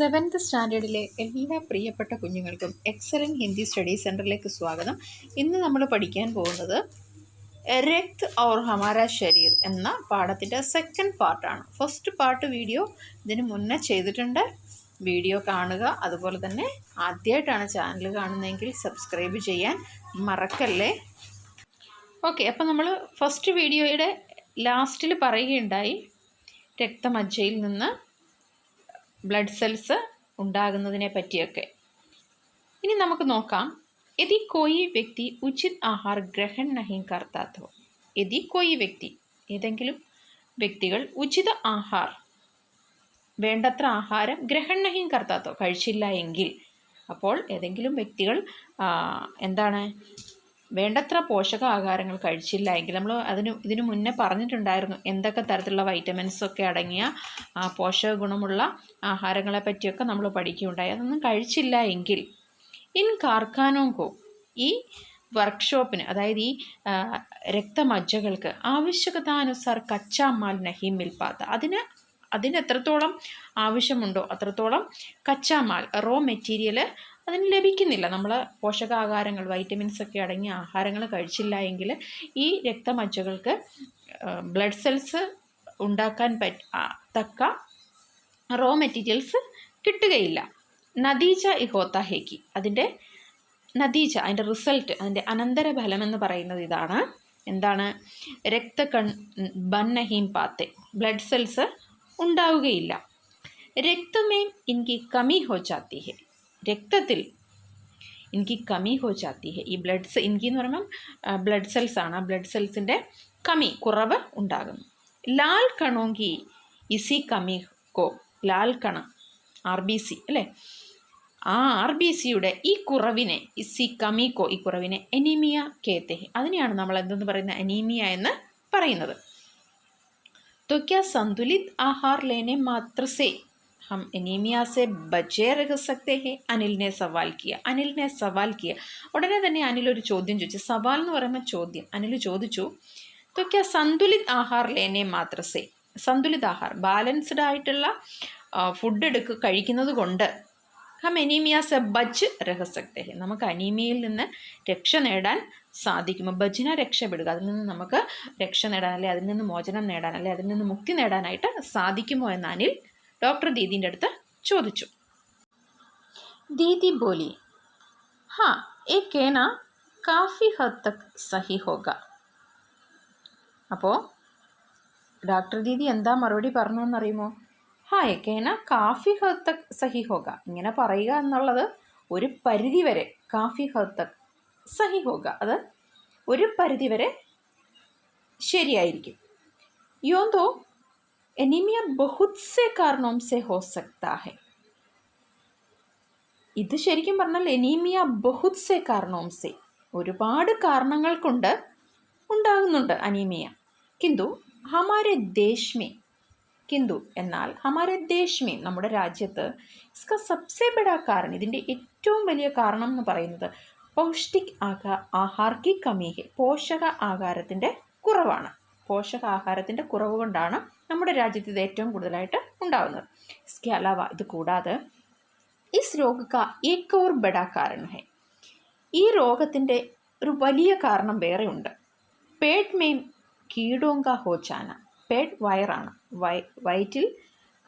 Seventh സ്റ്റാൻഡേർഡിലെ എല്ലാ പ്രിയപ്പെട്ട കുഞ്ഞുങ്ങൾക്കും എക്സലൻറ്റ് ഹിന്ദി സ്റ്റഡി സെൻറ്ററിലേക്ക് സ്വാഗതം. ഇന്ന് നമ്മൾ പഠിക്കാൻ പോകുന്നത് രക്ത് ഔർ ഹമാര ശരീർ എന്ന പാഠത്തിൻ്റെ സെക്കൻഡ് പാർട്ടാണ്. ഫസ്റ്റ് പാർട്ട് വീഡിയോ ഇതിന് മുന്നേ ചെയ്തിട്ടുണ്ട്. വീഡിയോ കാണുക. അതുപോലെ തന്നെ ആദ്യമായിട്ടാണ് ചാനൽ കാണുന്നതെങ്കിൽ സബ്സ്ക്രൈബ് ചെയ്യാൻ മറക്കല്ലേ. ഓക്കെ, അപ്പോൾ നമ്മൾ ഫസ്റ്റ് വീഡിയോയുടെ ലാസ്റ്റിൽ പറയുകയുണ്ടായി രക്തമജ്ജയിൽ നിന്ന് ബ്ലഡ് സെൽസ് ഉണ്ടാകുന്നതിനെ പറ്റിയൊക്കെ. ഇനി നമുക്ക് നോക്കാം. യദി കോയി വ്യക്തി ഉചിത് ആഹാർ ഗ്രഹൺ നഹീ കർത്താ തോ, യദി കോയി വ്യക്തി ഏതെങ്കിലും വ്യക്തികൾ ഉചിത ആഹാർ വേണ്ടത്ര ആഹാരം ഗ്രഹൺ നഹീ കർത്താ തോ കഴിച്ചില്ല എങ്കിൽ, അപ്പോൾ ഏതെങ്കിലും വ്യക്തികൾ വേണ്ടത്ര പോഷകാഹാരങ്ങൾ കഴിച്ചില്ല എങ്കിൽ, നമ്മൾ ഇതിനു മുന്നേ പറഞ്ഞിട്ടുണ്ടായിരുന്നു എന്തൊക്കെ തരത്തിലുള്ള വൈറ്റമിൻസൊക്കെ അടങ്ങിയ പോഷക ഗുണമുള്ള ആഹാരങ്ങളെ പറ്റിയൊക്കെ നമ്മൾ പഠിക്കുകയുണ്ടായി. അതൊന്നും കഴിച്ചില്ല എങ്കിൽ ഇൻ കാർഖാനോങ്കോ, ഈ വർക്ക്ഷോപ്പിന്, അതായത് ഈ രക്തമജ്ജകൾക്ക് ആവശ്യകതാനുസാർ കച്ചാ മാൽ നഹീ മിൽ പാത്ത, അതിന് എത്രത്തോളം ആവശ്യമുണ്ടോ അത്രത്തോളം കച്ചാമാൽ റോ മെറ്റീരിയൽ അതിന് ലഭിക്കുന്നില്ല. നമ്മൾ പോഷകാഹാരങ്ങൾ വൈറ്റമിൻസൊക്കെ അടങ്ങിയ ആഹാരങ്ങൾ കഴിച്ചില്ല എങ്കിൽ ഈ രക്തമജ്ജകൾക്ക് ബ്ലഡ് സെൽസ് ഉണ്ടാക്കാൻ തക്ക റോ മെറ്റീരിയൽസ് കിട്ടുകയില്ല. നതീജ ഇഹോത്ത ഹേക്കി, അതിൻ്റെ റിസൾട്ട്, അതിൻ്റെ അനന്തരഫലമെന്ന് പറയുന്നത് ഇതാണ്. എന്താണ്? ബൻ നഹീം പാത്തെ, ബ്ലഡ് സെൽസ് ഉണ്ടാവുകയില്ല. രക്തമേം ഇൻകി കമി ഹോ ജാത്തി ഹെ, രക്തത്തിൽ ഇൻകി കമി ഹോ ജാത്തി ഹെ. ഈ ഇൻകി എന്ന് പറയുമ്പം ബ്ലഡ് സെൽസ് ആണ്. ആ ബ്ലഡ് സെൽസിൻ്റെ കുറവ് ഉണ്ടാകുന്നു. ലാൽ കണോങ്കി ഇസി കമി കോ, ലാൽ കണം RBC അല്ലേ, ആ RBCയുടെ ഈ കുറവിനെ, ഇസി കമിക്കോ, ഈ കുറവിനെ അനീമിയ കേത്തെ, അതിനെയാണ് നമ്മൾ എന്തെന്ന് പറയുന്നത്, അനീമിയ എന്ന് പറയുന്നത്. तो क्या संतुलित आहार लेने मात्र से हम एनीमिया से बचे रह सकते हैं? अनिल ने सवाल किया. ഉടനെ തന്നെ അനിൽ ഒരു ചോദ്യം ചോദിച്ചു. സവാൽ എന്ന് പറയുമ്പോൾ ചോദ്യം. അനിൽ ചോദിച്ചു, तो क्या संतुलित आहार लेने मात्र से, संतुलित आहार ബാലൻസ്ഡ് ആയിട്ടുള്ള ഫുഡ് കഴിക്കുന്നത് കൊണ്ട് ഹം അനീമിയ സെ ബച്ച് രഹ സക്തേ ഹെ, നമുക്ക് അനീമിയയിൽ നിന്ന് രക്ഷ നേടാൻ സാധിക്കുമോ? ബച്ചിനെ രക്ഷപ്പെടുക, അതിൽ നിന്ന് നമുക്ക് രക്ഷ നേടാൻ, അല്ലെ അതിൽ നിന്ന് മോചനം നേടാൻ, അല്ലെ അതിൽ നിന്ന് മുക്തി നേടാനായിട്ട് സാധിക്കുമോ എന്ന് അനിൽ ഡോക്ടർ ദീദിൻ്റെ അടുത്ത് ചോദിച്ചു. ദീദി ബോലി, ഹാ ഏ കേന കാഫി ഹദ് തക് സഹി ഹോഗ. അപ്പോൾ ഡോക്ടർ ദീദി എന്താ മറുപടി പറഞ്ഞു എന്നറിയുമോ? ഹാ ഏ കേന കാഫി ഹദ് തക് സഹി ഹോഗ, ഇങ്ങനെ പറയുക എന്നുള്ളത് ഒരു പരിധി വരെ, കാഫി ഹദ് തക് സഹി ഹോഗ, അത് ഒരു പരിധിവരെ ശരിയായിരിക്കും. യോ തോ അനീമിയ ബഹുത് സെ കാരണോം സെ ഹോ സക്താ ഹെ, ഇത് ശരിക്കും പറഞ്ഞാൽ അനീമിയ ബഹുത് സെ കാരണോം സെ, ഒരുപാട് കാരണങ്ങൾ കൊണ്ട് ഉണ്ടാകുന്നുണ്ട് അനീമിയ. എന്നാൽ ഹമാരെ ദേശ് മേ, നമ്മുടെ രാജ്യത്ത് ഇസ്ക സബ്സെ ബഡാ കാരണം, ഇതിൻ്റെ ഏറ്റവും വലിയ കാരണം എന്ന് പറയുന്നത് പൗഷ്ടിക് ആഹാർ കി കമി ഹെ, പോഷക ആഹാരത്തിൻ്റെ കുറവാണ്. പോഷകാഹാരത്തിൻ്റെ കുറവ് കൊണ്ടാണ് നമ്മുടെ രാജ്യത്ത് ഇത് ഏറ്റവും കൂടുതലായിട്ട് ഉണ്ടാകുന്നത്. ഇസ്കെ അലാവ, ഇത് കൂടാതെ ഇസ് രോഗ കാ ഏക് ഓർ ബഡാ കാരണം ഹെ, ഈ രോഗത്തിൻ്റെ ഒരു വലിയ കാരണം വേറെ ഉണ്ട്. പേട്ട് മേം കീടോങ്ക ഹോച്ചാന, പേട്ട് വയറാണ്, വയറ്റിൽ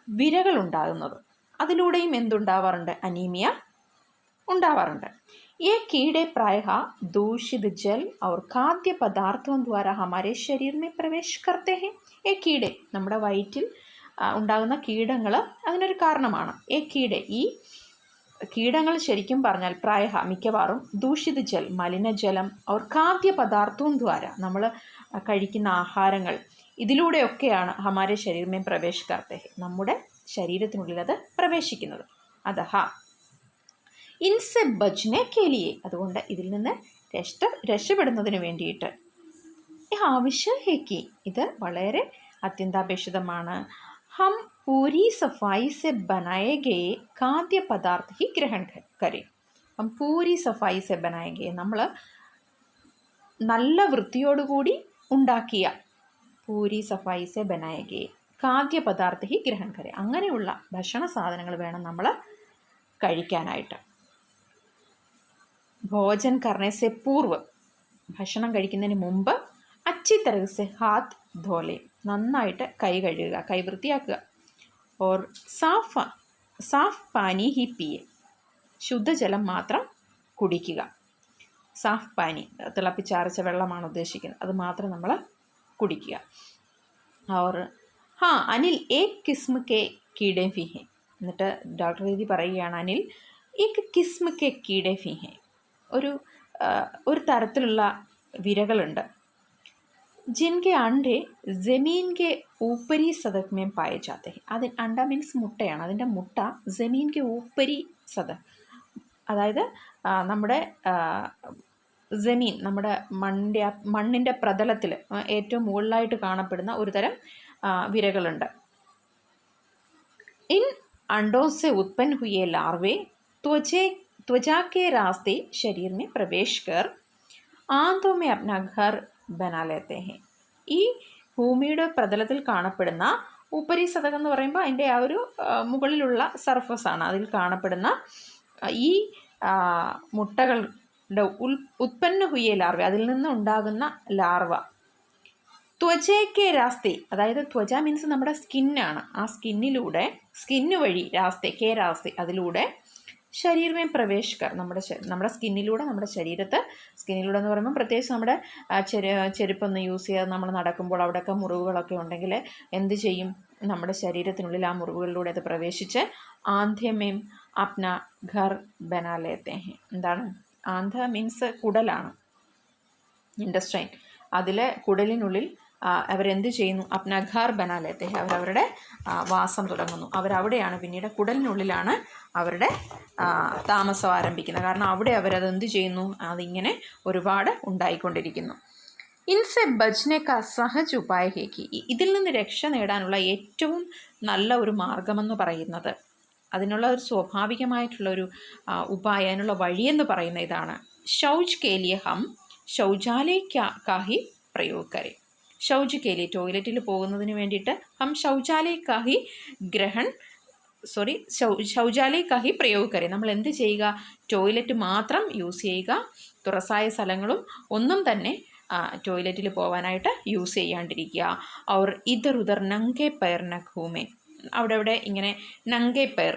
വിരകൾ ഉണ്ടാകുന്നത്, അതിലൂടെയും എന്തുണ്ടാവാറുണ്ട്? അനീമിയ ഉണ്ടാവാറുണ്ട്. ये कीड़े प्रायः दूषित जल और खाद्य पदार्थों द्वारा हमारे शरीर में प्रवेश करते हैं. ये कीड़े, നമ്മുടെ വയറ്റിൽ ഉണ്ടാകുന്ന കീടങ്ങൾ അതിനൊരു കാരണമാണ്. ഈ കീടങ്ങൾ ശരിക്കും പറഞ്ഞാൽ മിക്കവാറും ദൂഷിത ജൽ, മലിനജലം, और खाद्य पदार्थों द्वारा, നമ്മൾ കഴിക്കുന്ന ആഹാരങ്ങൾ, ഇതിലൂടെയൊക്കെയാണ് ഹമാരെ ശരീർ മേ പ്രവേശ് കർത്തേ ഹെ, നമ്മുടെ ശരീരത്തിനുള്ളിൽ അത് പ്രവേശിക്കുന്നത്. അതഹ ഇൻസെ ബച്നെ കേലിയെ, അതുകൊണ്ട് ഇതിൽ നിന്ന് രക്ഷപ്പെടുന്നതിന് വേണ്ടിയിട്ട് ആവശ്യം ഹേക്കി, ഇത് വളരെ അത്യന്താപേക്ഷിതമാണ്. ഹം പൂരി സഫായി സെ ബനായെ ഗയെ ഖാദ്യ പദാർത്ഥ ഹി ഗ്രഹൺ കരെ. ഹം പൂരി സഫായി സെ ബനായെ ഗയെ, നമ്മൾ നല്ല വൃത്തിയോടുകൂടി ഉണ്ടാക്കിയ, പൂരി സഫായി സെ ബനായെ ഗയെ, ഖാദ്യ പദാർത്ഥ ഹി ഗ്രഹൺ കരെ, അങ്ങനെയുള്ള ഭക്ഷണ സാധനങ്ങൾ വേണം നമ്മൾ കഴിക്കാനായിട്ട്. ഭോജൻ കർണേ സെ പൂർവ്, ഭക്ഷണം കഴിക്കുന്നതിന് മുമ്പ് അച്ചി തരഹ് സെ ഹാത്ത് ധോലെ, നന്നായിട്ട് കൈ കഴുകുക, കൈ വൃത്തിയാക്കുക. ഓർ സാഫ് പാനി ഹി പിയെ, ശുദ്ധജലം മാത്രം കുടിക്കുക. സാഫ് പാനി, തിളപ്പിച്ചാറിച്ച വെള്ളമാണ് ഉദ്ദേശിക്കുന്നത്, അത് മാത്രം നമ്മൾ കുടിക്കുക. ഓർ അനിൽ ഏക് കിസ്മ കെ കീടേ ഫി ഹെ, എന്നിട്ട് ഡോക്ടർ ദീദി പറയുകയാണ്, അനിൽ ഏക് കിസ്മ കെ കീടേ ഫി ഹെ, ഒരു തരത്തിലുള്ള വിരകളുണ്ട്. ജിൻകെ അണ്ടേ ജമീൻ കെ ഊപ്പരി സദക് മേം പായ ജാത്തെ ഹെ, അണ്ട മീൻസ് മുട്ടയാണ്, അതിൻ്റെ മുട്ട ജമീൻ കെ ഊപ്പരി സദക്, അതായത് നമ്മുടെ ജമീൻ, നമ്മുടെ മണ്ണിൻ്റെ പ്രതലത്തിൽ ഏറ്റവും മുകളിലായിട്ട് കാണപ്പെടുന്ന ഒരു തരം വിരകളുണ്ട്. ഇൻ अंडों से उत्पन्न हुए लार्वे त्वचा के रास्ते शरीर में प्रवेश कर आंतों में अपना घर बना लेते हैं. ഈ ഭൂമിയുടെ പ്രതലത്തിൽ കാണപ്പെടുന്ന ഉപരി സതകം എന്ന് പറയുമ്പോൾ അതിൻ്റെ ആ ഒരു മുകളിലുള്ള സർഫസാണ്, അതിൽ കാണപ്പെടുന്ന ഈ മുട്ടകളുടെ ഉത്പന്ന ഹുയ ലാർവ, അതിൽ നിന്ന് ഉണ്ടാകുന്ന ലാർവ. ത്വചയ്ക്ക് രാസ്തി, അതായത് ത്വച മീൻസ് നമ്മുടെ സ്കിന്നാണ്, ആ സ്കിന്ന് വഴി രാസ്തി കെ രാസ്തി, അതിലൂടെ ശരീരമേ പ്രവേശിക്കർ, നമ്മുടെ സ്കിന്നിലൂടെ, നമ്മുടെ സ്കിന്നിലൂടെ എന്ന് പറയുമ്പോൾ പ്രത്യേകിച്ച് നമ്മുടെ ചെരുപ്പൊന്ന് യൂസ് ചെയ്യാതെ നമ്മൾ നടക്കുമ്പോൾ അവിടെയൊക്കെ മുറിവുകളൊക്കെ ഉണ്ടെങ്കിൽ എന്ത് ചെയ്യും, നമ്മുടെ ശരീരത്തിനുള്ളിൽ ആ മുറിവുകളിലൂടെ അത് പ്രവേശിച്ച് ആന്ധ്യമേം അപ്ന ഘർ ബനാ ലേത്തെ ഹെ. എന്താണ് ആന്ധ്ര മീൻസ് കുടലാണ്, ഇൻഡസ്ട്രൈൻ, അതിലെ കുടലിനുള്ളിൽ അവരെന്ത് ചെയ്യുന്നു, അപ്ന ഘർ ബനാ ലേത്തെ ഹെ, അവരവരുടെ വാസം തുടങ്ങുന്നു. അവരവിടെയാണ്, പിന്നീട് കുടലിനുള്ളിലാണ് അവരുടെ താമസം ആരംഭിക്കുന്നത്. കാരണം അവിടെ അവരതെന്ത് ചെയ്യുന്നു, അതിങ്ങനെ ഒരുപാട് ഉണ്ടായിക്കൊണ്ടിരിക്കുന്നു. ഇൻസെ ബജ്നെ കാ സഹജ് ഉപായ ഹേക്കി, ഇതിൽ നിന്ന് രക്ഷ നേടാനുള്ള ഏറ്റവും നല്ല ഒരു മാർഗമെന്ന് പറയുന്നത്, അതിനുള്ള ഒരു സ്വാഭാവികമായിട്ടുള്ളൊരു ഉപായം, അതിനുള്ള വഴിയെന്ന് പറയുന്ന ഇതാണ്. ശൗച് കേലിയ ഹം ശൗചാലയ കാഹി പ്രयोग करें. ശൗച് കേലിയ, ടോയ്ലറ്റിൽ പോകുന്നതിന് വേണ്ടിയിട്ട് ഹം ശൗചാലയ കാഹി ശൗചാലയ കാഹി പ്രयोग करें, നമ്മൾ എന്ത് ചെയ്യുക, ടോയ്ലറ്റ് മാത്രം യൂസ് ചെയ്യുക, തുറസായ സ്ഥലങ്ങളും ഒന്നും തന്നെ ടോയ്ലറ്റിൽ പോകാനായിട്ട് യൂസ് ചെയ്യാണ്ടിരിക്കുക. അവർ ഇതർ ഉദർ നങ്കെ പേർ നഖൂമേ, അവിടെ ഇങ്ങനെ നങ്കെ പേർ,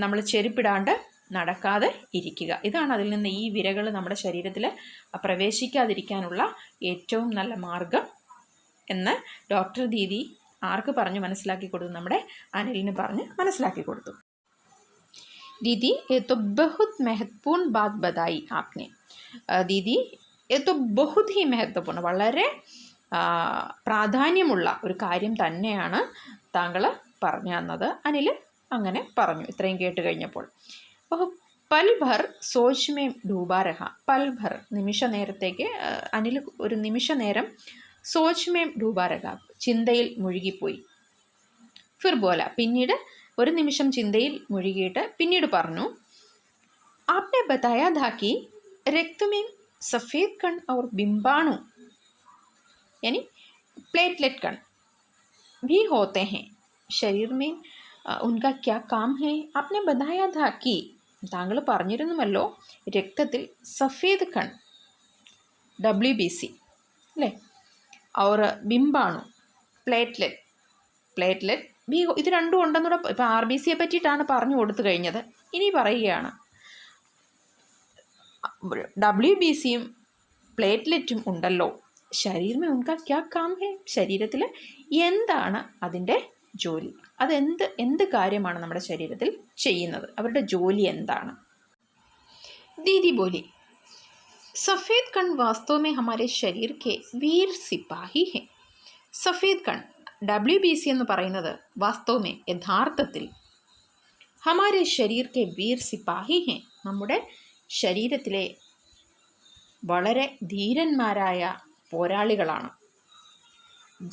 നമ്മൾ ചെരുപ്പിടാണ്ട് നടക്കാതെ ഇരിക്കുക. ഇതാണ് അതിൽ നിന്ന് ഈ വിരകൾ നമ്മുടെ ശരീരത്തിൽ പ്രവേശിക്കാതിരിക്കാനുള്ള ഏറ്റവും നല്ല മാർഗം എന്ന് ഡോക്ടർ ദീദി ആർക്ക് പറഞ്ഞ് മനസ്സിലാക്കി കൊടുത്തു, നമ്മുടെ അനിലിന് പറഞ്ഞ് മനസ്സിലാക്കി കൊടുത്തു. ദീദി ये तो बहुत महत्वपूर्ण बात बताई आपने. ദീദി ये तो बहुत ही महत्वपूर्ण, വളരെ പ്രാധാന്യമുള്ള ഒരു കാര്യം തന്നെയാണ് താങ്കൾ പറഞ്ഞു തന്നത്. അനിൽ അങ്ങനെ പറഞ്ഞു ഇത്രയും കേട്ട് കഴിഞ്ഞപ്പോൾ. പൽ ഭർ സോച്ച് മേ ഡൂബാ രഹ, പൽ ഭർ നിമിഷ നേരത്തേക്ക് അനിൽ ഒരു നിമിഷ നേരം സോച്ച് മേ ഡൂബാ രഹ, ചിന്തയിൽ മുഴുകിപ്പോയി. ഫിർ ബോല, പിന്നീട് ഒരു നിമിഷം ചിന്തയിൽ മുഴുകിയിട്ട് പിന്നീട് പറഞ്ഞു, ആപ്നെ ബതായാ ഥാ കി രക്ത് മേ സഫേദ് കൺ ഔർ ബിംബാണു यानी प्लेटलेट कण भी होते हैं, शरीर में उनका क्या काम है. आपने बताया था कि താങ്കൾ പറഞ്ഞിരുന്നുമല്ലോ രക്തത്തിൽ സഫേദ് കൺ WBC അല്ലേ, ഔർ ബിംബാണു പ്ലേറ്റ്ലെറ്റ് ബി, ഇത് രണ്ടും ഉണ്ടെന്നൂടെ ഇപ്പോൾ RBCയെ പറ്റിയിട്ടാണ് പറഞ്ഞു കൊടുത്തു കഴിഞ്ഞത്. ഇനി പറയുകയാണ് WBCയും പ്ലേറ്റ്ലെറ്റും ഉണ്ടല്ലോ, ശരീരമേ ഉൻകാ ക്യാ കാം ഹേ, ശരീരത്തിൽ എന്താണ് അതിൻ്റെ ജോലി, എന്ത് കാര്യമാണ് നമ്മുടെ ശരീരത്തിൽ ചെയ്യുന്നത്, അവരുടെ ജോലി എന്താണ്. ദീദി ബോലി, സഫേദ് കൺ വാസ്തവ മേ ഹമാരെ ശരീർ കെ വീർ സിപ്പാഹി ഹെ. സഫേദ് കൺ WBC എന്ന് പറയുന്നത് വാസ്തവമേ യഥാർത്ഥത്തിൽ ഹമാരെ ശരീർ കെ വീർ സിപ്പാഹി ഹെ, നമ്മുടെ ശരീരത്തിലെ വളരെ ധീരന്മാരായ പോരാളികളാണ്.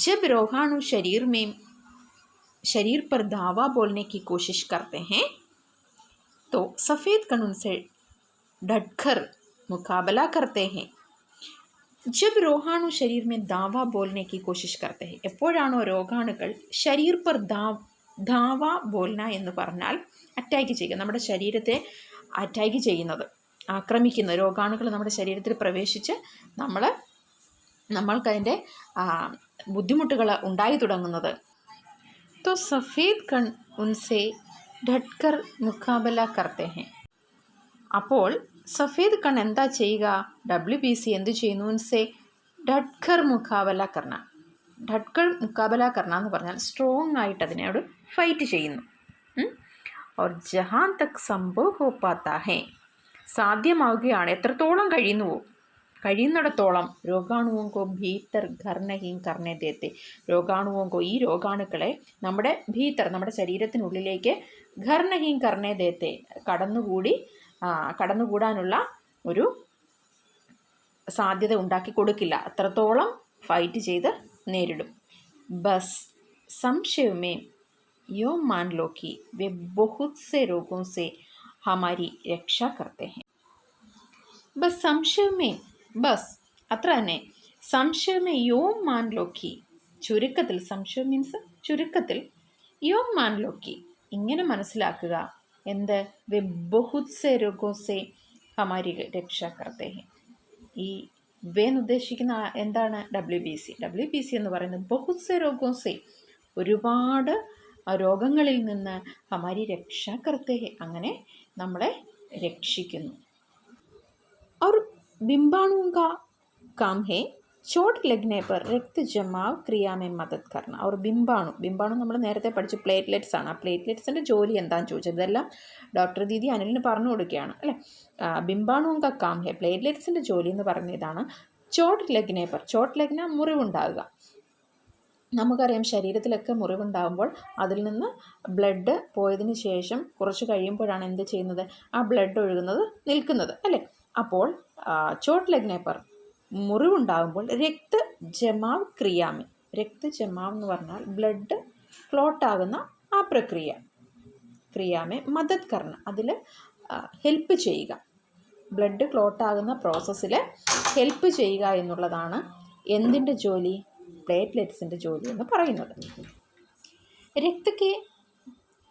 ജബ് രോഗാണു शरीर पर दावा बोलने की कोशिश करते हैं तो सफ़ेद कण उनसे डटकर मुकाबला करते हैं. जब रोगाणु शरीर में दावा बोलने की कोशिश करते हैं, എപ്പോഴാണോ രോഗാണുക്കൾ ശരീർ पर ധാവ ബോൽന എന്ന് പറഞ്ഞാൽ അറ്റാക്ക് ചെയ്യുക, നമ്മുടെ ശരീരത്തെ അറ്റാക്ക് ചെയ്യുന്നത്, ആക്രമിക്കുന്ന രോഗാണുക്കൾ നമ്മുടെ ശരീരത്തിൽ പ്രവേശിച്ച് നമ്മൾക്കതിൻ്റെ ബുദ്ധിമുട്ടുകൾ ഉണ്ടായി തുടങ്ങുന്നത്. तो सफ़ेद कण उनसे डटकर मुकाबला करते हैं. അപ്പോൾ സഫേദ് കൺ എന്താ ചെയ്യുക? WBC എന്ത് ചെയ്യുന്നു? ഉൻസെ ഡട്കർ മുക്കാബല കർണ. ഡട്കർ മുക്കാബല കർണ എന്ന് പറഞ്ഞാൽ സ്ട്രോങ് ആയിട്ട് അതിനോട് ഫൈറ്റ് ചെയ്യുന്നു. और जहाँ तक संभव हो पाता है, സാധ്യമാവുകയാണ്, എത്രത്തോളം കഴിയുന്നിടത്തോളം രോഗാണുവോं को भीतर घर नहीं करने देते. രോഗാണുവോं को, ഈ രോഗാണുക്കളെ നമ്മുടെ ഭീതർ, നമ്മുടെ ശരീരത്തിനുള്ളിലേക്ക് घर नहीं करने देते, കടന്നുകൂടാനുള്ള ഒരു സാധ്യത ഉണ്ടാക്കി കൊടുക്കില്ല. അത്രത്തോളം ഫൈറ്റ് ചെയ്ത് നേരിടും. ബസ് സംശയമേ യോ मान लो कि वे बहुत से रोगों से हमारी रक्षा करते हैं. ബസ് സംശയമേ, ബസ് അത്ര തന്നെ, സംശയമേ യോ മാൻ ലോക്കി, ചുരുക്കത്തിൽ, സംശയം മീൻസ് ചുരുക്കത്തിൽ, യോ മാൻ ലോക്കി ഇങ്ങനെ മനസ്സിലാക്കുക, എന്ത്? വെ ബഹുത് സെ രോഗോ സെ ഹമാരി രക്ഷ കർത്തേ ഹെ. ഈ വേന്ന് ഉദ്ദേശിക്കുന്ന എന്താണ്? WBC എന്ന് പറയുന്നത് ബഹുത് സെ രോഗോ സെ, ഒരുപാട് രോഗങ്ങളിൽ നിന്ന് ഹമാരി രക്ഷ കർത്തേ ഹെ, അങ്ങനെ നമ്മളെ രക്ഷിക്കുന്നു. और बिंबाणुओं का काम है चोट लगने पर रक्त जमाव क्रिया में मदद करना. और ബിംബാണു നമ്മൾ നേരത്തെ പഠിച്ചു പ്ലേറ്റ്ലെറ്റ്സ് ആണ്. ആ പ്ലേറ്റ്ലെറ്റ്സിൻ്റെ ജോലി എന്താണെന്ന് ചോദിച്ചത്, ഇതെല്ലാം ഡോക്ടർ ദീദി അനിലിന് പറഞ്ഞു കൊടുക്കുകയാണ് അല്ലേ. ബിംബാണുവും का काम है, പ്ലേറ്റ്ലെറ്റ്സിൻ്റെ ജോലി എന്ന് പറയുന്നത് ഇതാണ്. ചോട്ട് ലഗ്നെ പർ, ചോട്ട് ലഗ്ന മുറിവുണ്ടാകുക. നമുക്കറിയാം ശരീരത്തിലൊക്കെ മുറിവുണ്ടാകുമ്പോൾ അതിൽ നിന്ന് ബ്ലഡ് പോയതിന് ശേഷം കുറച്ച് കഴിയുമ്പോഴാണ് എന്ത് ചെയ്യുന്നത്? ആ ബ്ലഡ് ഒഴുകുന്നത് നിൽക്കുന്നത് അല്ലേ. അപ്പോൾ ചോട്ട് ലഗ്നെ പർ, മുറിവുണ്ടാകുമ്പോൾ രക്ത ജമാവ് ക്രിയാമേ, രക്ത ജമാവ് എന്ന് പറഞ്ഞാൽ ബ്ലഡ് ക്ലോട്ടാകുന്ന ആ ക്രിയാമേ മദത് കർണ, അതിൽ ഹെൽപ്പ് ചെയ്യുക, ബ്ലഡ് ക്ലോട്ടാകുന്ന പ്രോസസ്സിൽ ഹെൽപ്പ് ചെയ്യുക എന്നുള്ളതാണ് എന്തിൻ്റെ ജോലി? പ്ലേറ്റ്ലെറ്റ്സിൻ്റെ ജോലി എന്ന് പറയുന്നത്. രക്തके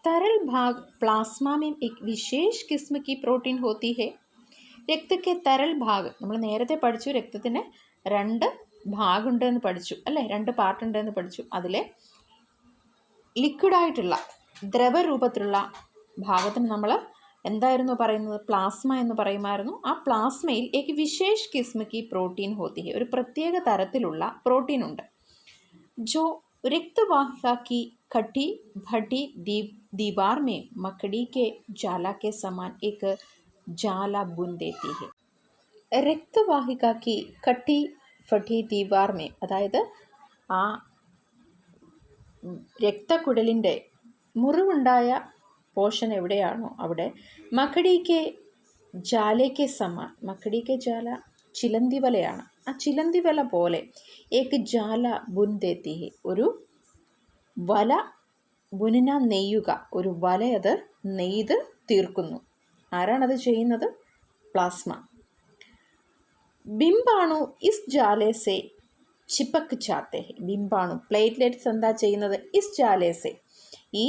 तरल भाग प्लाज्मा में एक विशेष किस्म की प्रोटीन होती है. രക്തके तरल भाग, നമ്മൾ നേരത്തെ പഠിച്ചു രക്തത്തിന് 2 ഭാഗമുണ്ടെന്ന് പഠിച്ചു അല്ലേ, 2 പാർട്ട് ഉണ്ടെന്ന് പഠിച്ചു. അതിലെ ലിക്വിഡായിട്ടുള്ള ദ്രവരൂപത്തിലുള്ള ഭാഗത്തിന് നമ്മൾ എന്തായിരുന്നു പറയുന്നത്? പ്ലാസ്മ എന്ന് പറയുമായിരുന്നു. ആ പ്ലാസ്മയിൽ एक विशेष किस्म की प्रोटीन होती है, ഒരു പ്രത്യേക തരത്തിലുള്ള പ്രോട്ടീൻ ഉണ്ട്. जो रक्तवाहिका की खट्टी भट्टी दीवार में मकड़ी के जाला के समान एक जाला बुन देती है. रक्तवाहिका की खट्टी भट्टी दीवार में, അതായത് ആ രക്തക്കുഴലിൻ്റെ മുറിവുണ്ടായ പോർഷൻ എവിടെയാണോ അവിടെ മക്കടിക്ക് ജാലയ്ക്ക് സമാൻ, മക്കടിക്ക് ജാല ചിലന്തി വലയാണ്, ആ ചിലന്തി വല പോലെ ഏക്ക് ജാല ബുൻ ദേത്തി ഹെ, ഒരു വല, ബുനിന നെയ്യുക, ഒരു വല അത് നെയ്ത് തീർക്കുന്നു. ആരാണത് ചെയ്യുന്നത്? പ്ലാസ്മ. ബിംബാണു ഇസ് ജാലേസെ ചിപ്പക്ക് ചാത്തെ ഹെ. ബിംബാണു, പ്ലേറ്റ്ലെറ്റ്സ് എന്താ ചെയ്യുന്നത്? ഇസ് ജാലേസെ, ഈ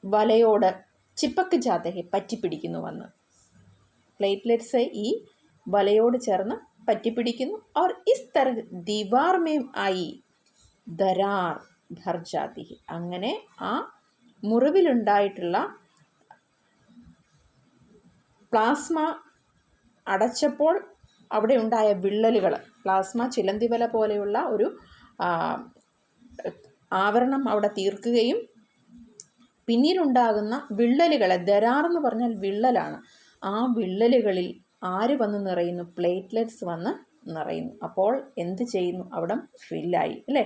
വലയോട് ചിപ്പക്ക് ചാത്തെ ഹെ, പറ്റിപ്പിടിക്കുന്നുവെന്ന്. പ്ലേറ്റ്ലെറ്റ്സ് ഈ വലയോട് ചേർന്ന് പറ്റിപ്പിടിക്കുന്നു. और इस तरह दीवार में आई दरार भर जाती है. അങ്ങനെ ആ മുറിവിലുണ്ടായിട്ടുള്ള പ്ലാസ്മ അടച്ചപ്പോൾ അവിടെ ഉണ്ടായ വിള്ളലുകൾ, പ്ലാസ്മ ചിലന്തിവല പോലെയുള്ള ഒരു ആവരണം അവിടെ തീർക്കുകയും പിന്നീടുണ്ടാകുന്ന വിള്ളലുകളെ, ദരാർ എന്ന് പറഞ്ഞാൽ വിള്ളലാണ്, ആ വിള്ളലുകളിൽ ആര് വന്ന് നിറയുന്നു? പ്ലേറ്റ്ലെറ്റ്സ് വന്ന് നിറയുന്നു. അപ്പോൾ എന്ത് ചെയ്യുന്നു? അവിടെ ഫില്ലായി അല്ലേ.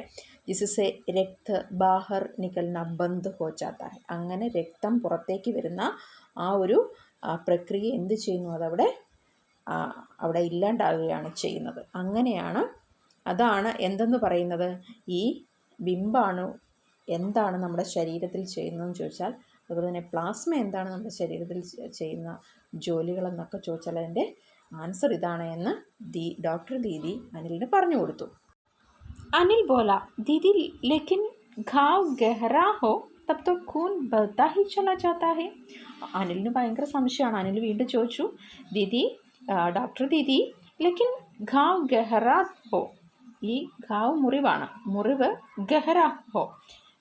ജിസസെ രക്ത ബാഹർ നികൽന ബന്ദ് ഹോ ജാതാ ഹെ. അങ്ങനെ രക്തം പുറത്തേക്ക് വരുന്ന ആ ഒരു പ്രക്രിയ എന്ത് ചെയ്യുന്നു? അതവിടെ ഇല്ലാണ്ടാവുകയാണ് ചെയ്യുന്നത്. അങ്ങനെയാണ്, അതാണ് എന്തെന്ന് പറയുന്നത്? ഈ ബിംബാണു എന്താണ് നമ്മുടെ ശരീരത്തിൽ ചെയ്യുന്നതെന്ന് ചോദിച്ചാൽ, അതുപോലെ തന്നെ പ്ലാസ്മ എന്താണ് നമ്മുടെ ശരീരത്തിൽ ചെയ്യുന്ന ജോലികളെന്നൊക്കെ ചോദിച്ചാൽ അതിൻ്റെ ആൻസർ ഇതാണ് എന്ന് ഡോക്ടർ ദീദി അനിലിന് പറഞ്ഞു കൊടുത്തു. अनिल बोला, दीदी लेकिन घाव गहरा हो तब तो खून बहता ही चला जाता है. അനിലിന് ഭയങ്കര സംശയമാണ്. അനിൽ വീണ്ടും ചോദിച്ചു, ദീദി ഡോക്ടർ ദീദി ലേക്കിൻ ഘാവ് ഗഹറ ഹോ, ഈ ഘാവ് മുറിവാണ്, മുറിവ് ഗഹറ ഹോ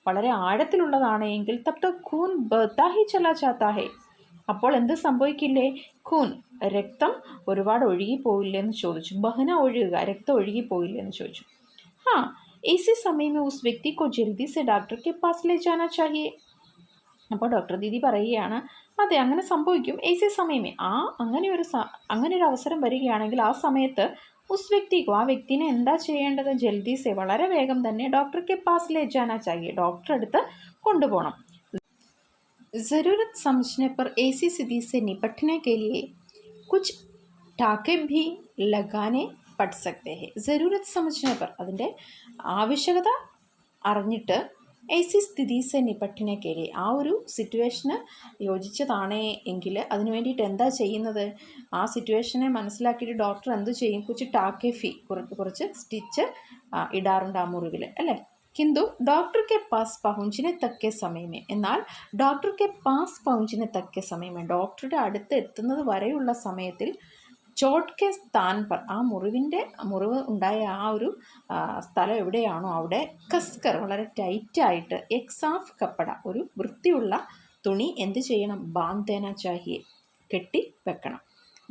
വളരെ ആഴത്തിലുള്ളതാണ് എങ്കിൽ തബ് തോ ഖൂൻ ബഹ്താ ഹി ചലാ ജാതാ ഹെ, അപ്പോൾ എന്ത് സംഭവിക്കില്ലേ, ഖൂൻ രക്തം ഒരുപാട് ഒഴുകിപ്പോയില്ലേ എന്ന് ചോദിച്ചു. ബഹന ഒഴുകുക, രക്തം ഒഴുകിപ്പോയില്ലേ എന്ന് ചോദിച്ചു. हाँ, ऐसे समय में उस व्यक्ति को जल्दी से डॉक्टर के पास ले जाना चाहिए. അപ്പോൾ ഡോക്ടർ ദീദി പറയുകയാണ്, അതെ അങ്ങനെ സംഭവിക്കും. ഏസി സമയമേ, അങ്ങനെ ഒരു അവസരം വരികയാണെങ്കിൽ ആ സമയത്ത് ഉസ് വ്യക്തിക്കോ, ആ വ്യക്തിനെ എന്താ ചെയ്യേണ്ടത്, ജൽദി സെ വളരെ വേഗം തന്നെ ഡോക്ടർ കെ പാസ് ലേ ജാനാ ചാഹിയെ, ഡോക്ടറെ അടുത്ത് കൊണ്ടുപോകണം. ज़रूरत समझने पर ऐसी स्थिति से निपटने के लिए कुछ टाके भी लगाने പഠ് സക്തേ ഹെ. ജറൂരത്ത് സമജ്നെ പർ, അതിൻ്റെ ആവശ്യകത അറിഞ്ഞിട്ട് ऐसी സ്ഥിതി സെ നിപട്ടനെ കേലി, ആ ഒരു സിറ്റുവേഷന് യോജിച്ചതാണേ എങ്കിൽ അതിനു വേണ്ടിയിട്ട് എന്താ ചെയ്യുന്നത്, ആ സിറ്റുവേഷനെ മനസ്സിലാക്കിയിട്ട് ഡോക്ടർ എന്ത് ചെയ്യും, കുറച്ച് ടാക്കെ ഫി, കുറച്ച് സ്റ്റിച്ച് ഇടാറുണ്ട് ആ മുറിവിൽ അല്ലേ. किंतु डॉक्टर के पास पहुँचने तक के समय में, എന്നാൽ ഡോക്ടർ കെ പാസ് പहुँचने तक के समय में, ഡോക്ടറുടെ അടുത്ത് എത്തുന്നത് വരെയുള്ള സമയത്തിൽ ചോട്ട് കെ സ്ഥാൻ പർ, ആ മുറിവ് ഉണ്ടായ ആ ഒരു സ്ഥലം എവിടെയാണോ അവിടെ കസ്കർ, വളരെ ടൈറ്റായിട്ട്, എക്സാഫ് കപ്പട, ഒരു വൃത്തിയുള്ള തുണി എന്ത് ചെയ്യണം, ബാന്ധേന ചാഹിയെ, കെട്ടി വെക്കണം.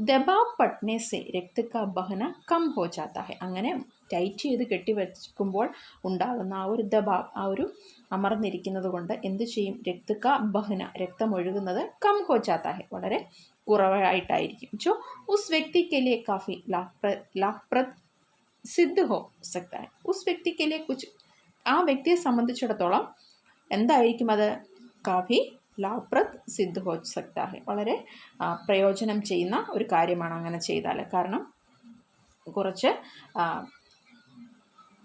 ദബാവ് പട്നെ സെ രക്ത കാ ബഹന കം ഹോ ജാതാ ഹെ, അങ്ങനെ ടൈറ്റ് ചെയ്ത് കെട്ടി വെക്കുമ്പോൾ ഉണ്ടാകുന്ന ആ ഒരു ദബാവ്, ആ ഒരു അമർന്നിരിക്കുന്നത് കൊണ്ട് എന്ത് ചെയ്യും, രക്ത കാ ബഹന, രക്തം ഒഴുകുന്നത് കം ഹോ ജാതാ ഹെ, വളരെ കുറവായിട്ടായിരിക്കും. जो उस व्यक्ति के लिए काफ़ी लाभप्रद सिद्ध हो सकता है. उस व्यक्ति के लिए कुछ, ആ വ്യക്തിയെ സംബന്ധിച്ചിടത്തോളം എന്തായിരിക്കും അത്, കാഫി ലാഭപ്രദ് സിദ്ധ് ഹോ സക്താ ഹെ, വളരെ പ്രയോജനം ചെയ്യുന്ന ഒരു കാര്യമാണ് അങ്ങനെ ചെയ്താൽ. കാരണം കുറച്ച്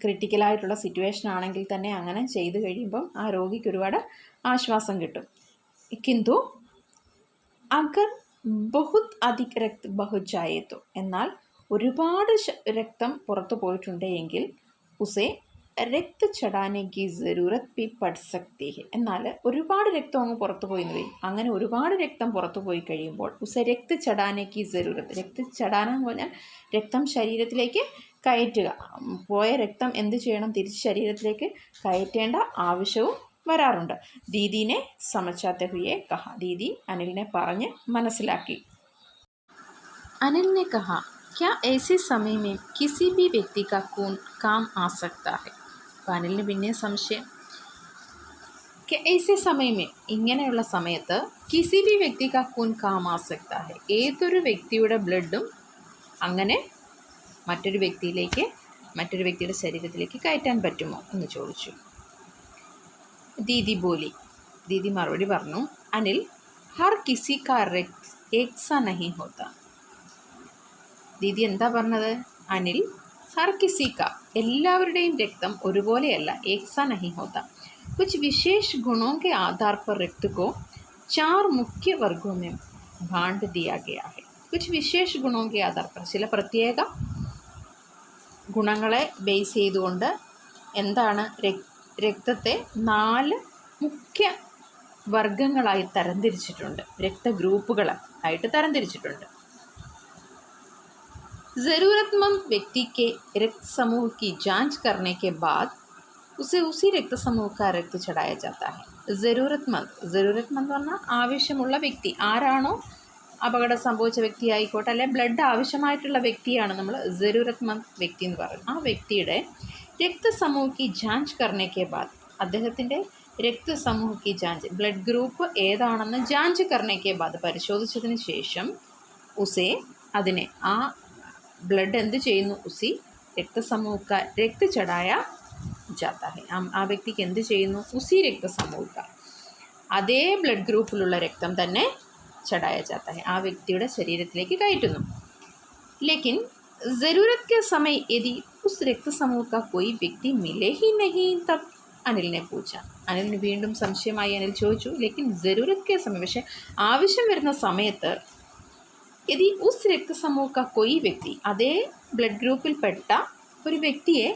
ക്രിട്ടിക്കലായിട്ടുള്ള സിറ്റുവേഷൻ ആണെങ്കിൽ തന്നെ അങ്ങനെ ചെയ്ത് കഴിയുമ്പം ആ രോഗിക്ക് ഒരുപാട് ആശ്വാസം കിട്ടും. കിന്തു അഗർ ബഹുത് അധിക് രക്ത് ബഹുത് ജായേ തോ, എന്നാൽ ഒരുപാട് രക്തം പുറത്തു പോയിട്ടുണ്ടെങ്കിൽ ഉസേ രക്ത ചടാനെ കി ജറൂരത്ത് ഭി പഡ് സക്തി ഹെ, എന്നാൽ ഒരുപാട് രക്തം അങ്ങ് പുറത്തു പോയി എന്ന് വരും. അങ്ങനെ ഒരുപാട് രക്തം പുറത്തു പോയി കഴിയുമ്പോൾ ഉസേ രക്ത ചടാനെ കി ജറൂരത്ത്, രക്ത ചടാന എന്ന് പറഞ്ഞാൽ രക്തം ശരീരത്തിലേക്ക് കയറ്റുക, പോയ രക്തം എന്ത് ചെയ്യണം, തിരിച്ച് ശരീരത്തിലേക്ക് കയറ്റേണ്ട ആവശ്യവും വരാറുണ്ട്. ദീദീനെ സമച്ചാത്തെ ഹുയെ കഹ, ദീദി അനിലിനെ പറഞ്ഞ് മനസ്സിലാക്കി. അനിലിനെ കഹ, ക്യാ ऐसे समय में किसी भी व्यक्ति का खून काम आ सकता है. അപ്പോൾ അനിലിന് പിന്നെ സംശയം, ऐसे समय में, ഇങ്ങനെയുള്ള സമയത്ത് കിസി ബി വ്യക്തി കാ കൂൻ കാം ആ സക്താ ഹെ, ഏതൊരു വ്യക്തിയുടെ ബ്ലഡും അങ്ങനെ മറ്റൊരു വ്യക്തിയുടെ ശരീരത്തിലേക്ക് കയറ്റാൻ പറ്റുമോ എന്ന് ചോദിച്ചു. ദീദി ബോലി, ദീദി മറുപടി പറഞ്ഞു, അനിൽ ഹർ കിസി കാ രക്ത് ഏക് സാ നഹീ ഹോത്താ. ദീദി എന്താ പറഞ്ഞത്, അനിൽ ഹർ കിസി കാ, എല്ലാവരുടെയും രക്തം ഒരുപോലെയല്ല, ഏക് സാ നഹീ ഹോത്താ. കുച്ച് വിശേഷ് ഗുണോ കെ ആധാർ पर रक्त को 4 मुख्य वर्गों में बांट दिया गया है. കുച്ച് വിശേഷ് ഗുണോ കെ ആധാർ पर, ചില പ്രത്യേക ഗുണങ്ങളെ ബേസ് ചെയ്തുകൊണ്ട് എന്താണ് രക്തത്തെ 4 മുഖ്യ വർഗങ്ങളായി തരംതിരിച്ചിട്ടുണ്ട്, രക്തഗ്രൂപ്പുകളായിട്ട് തരംതിരിച്ചിട്ടുണ്ട്. ज़रूरतमंद व्यक्ति के रक्त समूह की जांच करने के बाद उसे उसी रक्त समूह का रक्त चढ़ाया जाता है. ज़रूरतमंद പറഞ്ഞാൽ ആവശ്യമുള്ള വ്യക്തി, ആരാണോ അപകടം സംഭവിച്ച വ്യക്തി ആയിക്കോട്ടെ, അല്ലെ ബ്ലഡ് ആവശ്യമായിട്ടുള്ള വ്യക്തിയാണ് നമ്മൾ ज़रूरतमंद വ്യക്തി എന്ന് പറയുന്നത്. ആ വ്യക്തിയുടെ രക്തസമൂഹ की जांच करने के बाद, അദ്ദേഹത്തിൻ്റെ രക്തസമൂഹ की जांच, ബ്ലഡ് ഗ്രൂപ്പ് ഏതാണെന്ന് जांच करने के बाद, പരിശോധിച്ചതിന് ശേഷം ഉസേ, അതിനെ, ആ ബ്ലഡ് എന്ത് ചെയ്യുന്നു, ഉസി രക്തസമൂഹ രക്ത ചടായ ജാത്താ ഹെ, ആ വ്യക്തിക്ക് എന്ത് ചെയ്യുന്നു, ഉസി രക്തസമൂഹ, അതേ ബ്ലഡ് ഗ്രൂപ്പിലുള്ള രക്തം തന്നെ ചടായ ജാത്താ ഹെ, ആ വ്യക്തിയുടെ ശരീരത്തിലേക്ക് കയറ്റുന്നു. ലേക്കിൻ ज़रूरत के समय यदि उस रक्त समूह का कोई व्यक्ति मिले ही नहीं तब, അനിലിനെ പൂച്ച, അനിലിന് വീണ്ടും സംശയമായി. അനിൽ ചോദിച്ചു, ലേക്കിൻ ज़रूरत के समय, പക്ഷേ ആവശ്യം വരുന്ന സമയത്ത് यदि उस रक्त समूह का कोई व्यक्ति അതേ ബ്ലഡ് ഗ്രൂപ്പിൽപ്പെട്ട ഒരു വ്യക്തിയെ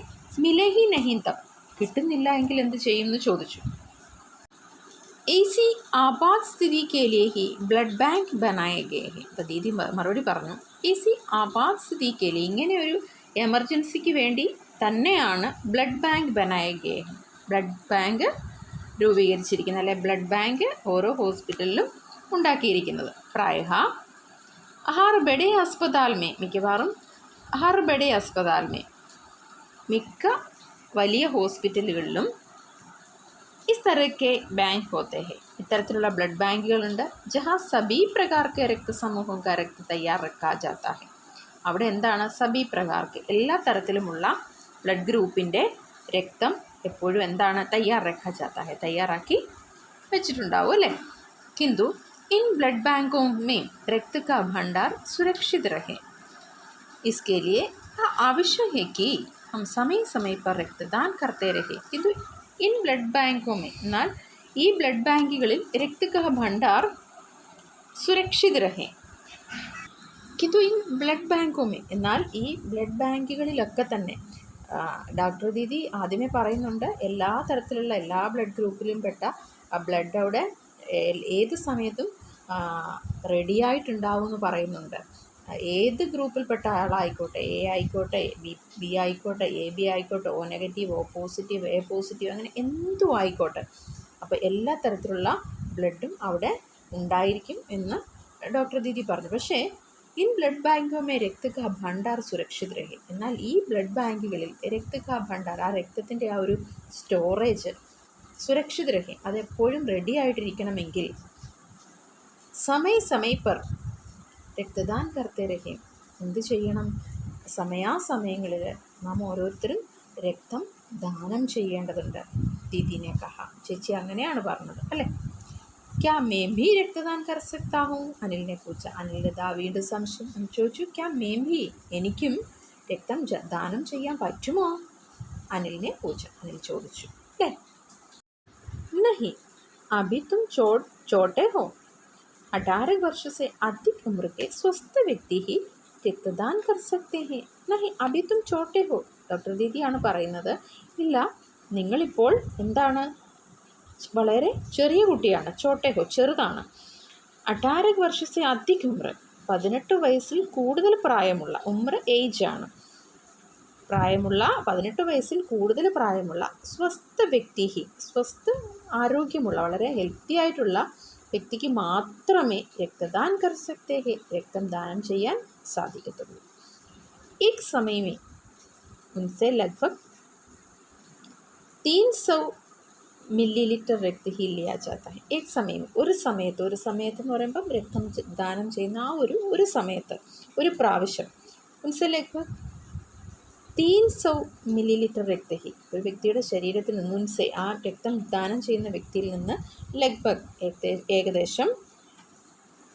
മിലെ ഹി നഹീ തബ് കിട്ടുന്നില്ല എങ്കിൽ എന്ത് ചെയ്യും എന്ന് ചോദിച്ചു. ऐसी आपात स्थिति के लिए ही ബ്ലഡ് ബാങ്ക് बनाए गए हैं. അപ്പോൾ ദീദി മറുപടി പറഞ്ഞു, ऐसी आपात स्थिति के लिए ഇങ്ങനെ ഒരു എമർജൻസിക്ക് വേണ്ടി തന്നെയാണ് ബ്ലഡ് ബാങ്ക് बनाए गए हैं. ബ്ലഡ് ബാങ്ക് രൂപീകരിച്ചിരിക്കുന്നത്, അല്ലെ ബ്ലഡ് ബാങ്ക് ഓരോ ഹോസ്പിറ്റലിലും ഉണ്ടാക്കിയിരിക്കുന്നത്. പ്രായഃ ഹർ ബഡേ അസ്പതാൽ മേ, മിക്കവാറും ഹർ ബഡേ അസ്പതാൽ മേ, മിക്ക വലിയ ഹോസ്പിറ്റലുകളിലും ഇസ് തരക്കെ ബാങ്ക് ഹോത്തെ ഹെ, ഇത്തരത്തിലുള്ള ബ്ലഡ് ബാങ്കുകളുണ്ട്. ജഹാ സബി പ്രകാർക്ക് രക്തസമൂഹം കാ രക്ത തയ്യാർ റക്കാ ജാത്താ ഹെ, അവിടെ എന്താണ് സബി പ്രകാർക്ക് എല്ലാ തരത്തിലുമുള്ള ബ്ലഡ് ഗ്രൂപ്പിൻ്റെ രക്തം എപ്പോഴും എന്താണ് തയ്യാർ റക്കാ ജാത്താ ഹെ, തയ്യാറാക്കി വെച്ചിട്ടുണ്ടാവും അല്ലേ. किंतु इन ब्लड बैंकों में रक्त का भंडार सुरक्षित रहे, इसके लिए आवश्यक है कि हम समय समय पर रक्तदान करते रहे. किंतु इन ब्लड बैंकों में, എന്നാൽ ഈ ബ്ലഡ് ബാങ്കുകളിൽ രക്ത കാ ഭണ്ഡാർ സുരക്ഷിത് രഹേ. കിന്തു ഇൻ ബ്ലഡ് ബാങ്കോ മേ, എന്നാൽ ഈ ബ്ലഡ് ബാങ്കുകളിലൊക്കെ തന്നെ ഡോക്ടർ ദീദി ആദ്യമേ പറയുന്നുണ്ട്, എല്ലാ തരത്തിലുള്ള എല്ലാ ബ്ലഡ് ഗ്രൂപ്പിലും പെട്ട ബ്ലഡ് അവിടെ ഏത് സമയത്തും റെഡിയായിട്ടുണ്ടാവും എന്ന് പറയുന്നുണ്ട്. ഏത് ഗ്രൂപ്പിൽപ്പെട്ട ആളായിക്കോട്ടെ, എ ആയിക്കോട്ടെ, ബി ആയിക്കോട്ടെ, എ ബി ആയിക്കോട്ടെ, O negative, O positive, A positive, അങ്ങനെ എന്തും ആയിക്കോട്ടെ, അപ്പോൾ എല്ലാ തരത്തിലുള്ള ബ്ലഡും അവിടെ ഉണ്ടായിരിക്കും എന്ന് ഡോക്ടർ ദീദി പറഞ്ഞു. പക്ഷേ ഇൻ ബ്ലഡ് ബാങ്കോമേ രക്ത കാ ഭണ്ഡാർ സുരക്ഷിത് രഹേ, എന്നാൽ ഈ ബ്ലഡ് ബാങ്കുകളിൽ രക്ത കാ ഭണ്ഡാർ, ആ രക്തത്തിൻ്റെ ആ ഒരു സ്റ്റോറേജ് സുരക്ഷിത് രഹേ, അതെപ്പോഴും റെഡി ആയിട്ടിരിക്കണമെങ്കിൽ സമയ സമയ പർ രക്തദാൻ കർത്തേ രഹേ, എന്ത് ചെയ്യണം, സമയാസമയങ്ങളിൽ നാം ഓരോരുത്തരും രക്തം ദാനം ചെയ്യേണ്ടതുണ്ട്. ദീദിനെ കഹ, ചേച്ചി അങ്ങനെയാണ് പറഞ്ഞത് അല്ലേ. ക്യാ മേം ഭി രക്തദാൻ കർ സക്താ ഹൂം, അനിലിനെ പൂച്ച. അനിലിൻ്റെ വീണ്ടും സംശയം ചോദിച്ചു, ക്യാ മേം ഭി, എനിക്കും രക്തം ദാനം ചെയ്യാൻ പറ്റുമോ? അനിലിനെ പൂച്ച, അനിൽ ചോദിച്ചു അല്ലേ. नहीं, अभी तुम छोटे हो, 18 वर्ष से अधिक उम्र के स्वस्थ व्यक्ति ही രക്തദാൻ കർ സക്തേ ഹെ. नहीं, अभी तुम छोटे हो, ഡോക്ടർ ദീദിയാണ് പറയുന്നത്. ഇല്ല, നിങ്ങളിപ്പോൾ എന്താണ്, വളരെ ചെറിയ കുട്ടിയാണ്. ചോട്ടെ ഹോ, ചെറുതാണ്. 18 വർഷ സെ അധിക് ഉമ്ര, 18 വയസ്സിൽ കൂടുതൽ പ്രായമുള്ള, ഉമ്ര ഏജ് ആണ്, പ്രായമുള്ള, 18 വയസ്സിൽ കൂടുതൽ പ്രായമുള്ള, സ്വസ്ഥ വ്യക്തി ഹി, സ്വസ്ഥ ആരോഗ്യമുള്ള, വളരെ ഹെൽത്തി ആയിട്ടുള്ള വ്യക്തിക്ക് മാത്രമേ രക്തദാൻ കർ സക്തേ ഹെ, രക്തം ദാനം ചെയ്യാൻ സാധിക്കത്തുള്ളൂ. एक समय में उनसे लगभग 300 മില്ലിലിറ്റർ രക്ത ഹി ലിയാ ജാത്ത ഹെ. एक സമയം, ഒരു സമയത്ത് എന്ന് പറയുമ്പം രക്തം ദാനം ചെയ്യുന്ന ആ ഒരു സമയത്ത്, ഒരു പ്രാവശ്യം, ഉൻസെ ലഗ്ഭഗ് 300 മില്ലിലിറ്റർ രക്ത ഹി, ഒരു വ്യക്തിയുടെ ശരീരത്തിൽ നിന്ന്, ഉൻസെ ആ രക്തം ദാനം ചെയ്യുന്ന വ്യക്തിയിൽ നിന്ന്, ലഗ്ഭഗ് ഏകദേശം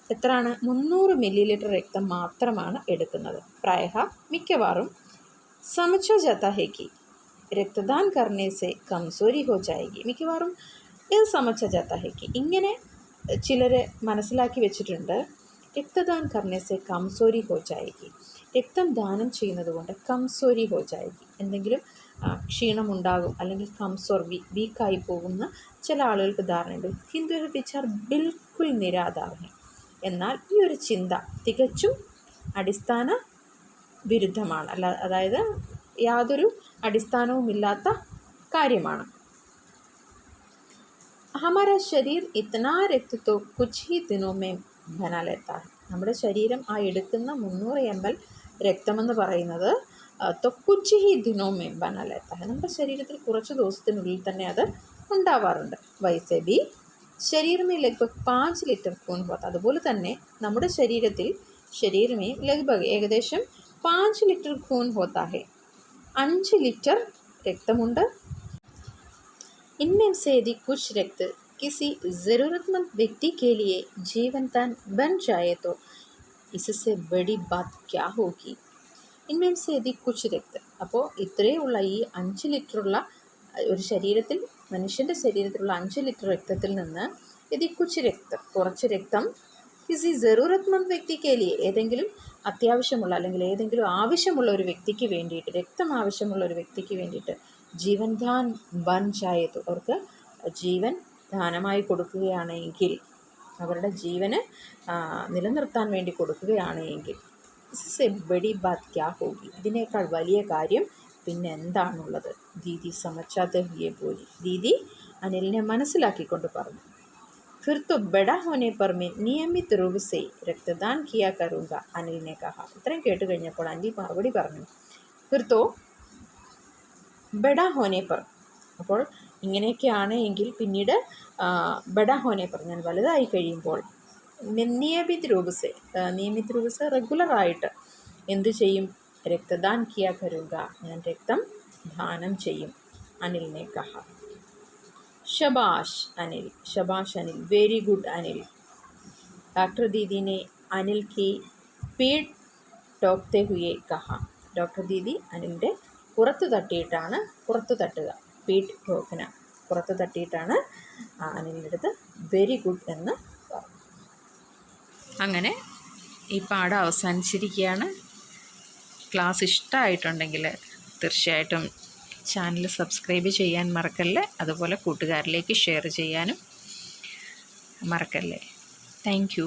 എത്രയാണ്, 300 മില്ലിലിറ്റർ രക്തം മാത്രമാണ് എടുക്കുന്നത്. പ്രായഃ മിക്കവാറും സമझा जाता है कि രക്തദാൻ करने से कमजोरी हो जाएगी, മിക്കവാറും ഇത് समझा जाता है कि, ഇങ്ങനെ ചിലർ മനസ്സിലാക്കി വെച്ചിട്ടുണ്ട്, രക്തദാൻ करने से कमजोरी हो जाएगी, രക്തം ദാനം ചെയ്യുന്നത് കൊണ്ട് കംസോരി ഹോ ജായേഗി, എന്തെങ്കിലും ക്ഷീണമുണ്ടാകും, അല്ലെങ്കിൽ കംസോർ വീക്കായി പോകുന്ന ചില ആളുകൾക്ക് ധാരണയുണ്ട്. ഹിന്ദു വിചാർ ബിൽക്കുൽ നിരാധാരണ, എന്നാൽ ഈ ഒരു ചിന്ത തികച്ചും അടിസ്ഥാന വിരുദ്ധമാണ്, അതായത് യാതൊരു അടിസ്ഥാനവുമില്ലാത്ത കാര്യമാണ്. ഹമാരാ ശരീർ ഇത്തനാ രക്ത തോ കുച്ച് ഹി ദിനോ മേ ബനാ ലേത്താ ഹെ, നമ്മുടെ ശരീരം ആ എടുക്കുന്ന 300 ml രക്തമെന്ന് പറയുന്നത് തൊക്കുച്ച് ഹി ദിനോ മേ ബനാ ലേത്താ ഹെ, നമ്മുടെ ശരീരത്തിൽ കുറച്ച് ദിവസത്തിനുള്ളിൽ തന്നെ അത് ഉണ്ടാവാറുണ്ട്. വൈസേ ബി ശരീരമേ ലഗ്ഭഗ് 5 ലിറ്റർ കൂൺ ഹോത്ത, അതുപോലെ തന്നെ നമ്മുടെ ശരീരമേ ലഗ്ഭഗ് ഏകദേശം 5 ലിറ്റർ കൂൺ ഹോത്താ ഹെ, 5 ലിറ്റർ രക്തമുണ്ട്. इनमें से यदि कुछ रक्त किसी ज़रूरतमंद व्यक्ति के लिए जीवन दान बन जाए तो इससे बड़ी बात क्या होगी. इनमें से यदि कुछ रक्त, അപ്പോൾ ഇത്രയുള്ള ഈ 5 ലിറ്ററുള്ള ഒരു ശരീരത്തിൽ, മനുഷ്യൻ്റെ ശരീരത്തിലുള്ള 5 ലിറ്റർ രക്തത്തിൽ നിന്ന് യദി കുച്ച് രക്തം, കുറച്ച് രക്തം കിസി ജറൂറത്ത്മന്ദ് വ്യക്തിക്ക് ലിയെ ഏതെങ്കിലും അത്യാവശ്യമുള്ള അല്ലെങ്കിൽ ഏതെങ്കിലും ആവശ്യമുള്ള ഒരു വ്യക്തിക്ക് വേണ്ടിയിട്ട്, രക്തം ആവശ്യമുള്ള ഒരു വ്യക്തിക്ക് വേണ്ടിയിട്ട് ജീവൻ ദാൻ ബൻ ചായേ തോ അവർക്ക് ജീവൻ ദാനമായി കൊടുക്കുകയാണെങ്കിൽ, അവരുടെ ജീവന് നിലനിർത്താൻ വേണ്ടി കൊടുക്കുകയാണ് എങ്കിൽ ഇസ്സെ ബഡി ബാത് ക്യാ ഹോഗി, ഇതിനേക്കാൾ വലിയ കാര്യം പിന്നെ എന്താണുള്ളത്. ദീദി സമച്ചാതെ ഹുയെ ബോലി, ദീദി അനിലിനെ മനസ്സിലാക്കിക്കൊണ്ട് പറഞ്ഞു. फिर तो बड़ा होने पर मैं नियमित रूप से रक्तदान किया करूँगा, अनिल ने कहा. ഇത്രയും കേട്ട് കഴിഞ്ഞപ്പോൾ അനിൽ മറുപടി പറഞ്ഞു. फिर तो बड़ा होने पर, അപ്പോൾ ഇങ്ങനെയൊക്കെയാണ് എങ്കിൽ പിന്നീട് ബഡാ ഹോനെ पर ഞാൻ വലുതായി കഴിയുമ്പോൾ നിയമിത് രൂപ സെ റെഗുലറായിട്ട് എന്ത് ചെയ്യും, രക്തദാൻ കിയാ കരുക, ഞാൻ രക്തം ദാനം ചെയ്യും. അനിലിനെ കഹ. शबाश Anil, very good Anil. Doctor दीदी ने अनिल की पीठ टोकते हुए कहा. ഡോക്ടർ ദീദി അനിലിൻ്റെ പുറത്ത് തട്ടുക, പീഠ് ടോക്കന, പുറത്ത് തട്ടിയിട്ടാണ് അനിലിൻ്റെ അടുത്ത് വെരി ഗുഡ് എന്ന് പറഞ്ഞു. അങ്ങനെ ഈ പാഠം അവസാനിച്ചിരിക്കുകയാണ്. ക്ലാസ് ഇഷ്ടമായിട്ടുണ്ടെങ്കിൽ തീർച്ചയായിട്ടും ചാനൽ സബ്സ്ക്രൈബ് ചെയ്യാൻ മറക്കല്ലേ. അതുപോലെ കൂട്ടുകാരിലേക്ക് ഷെയർ ചെയ്യാനും മറക്കല്ലേ. Thank you.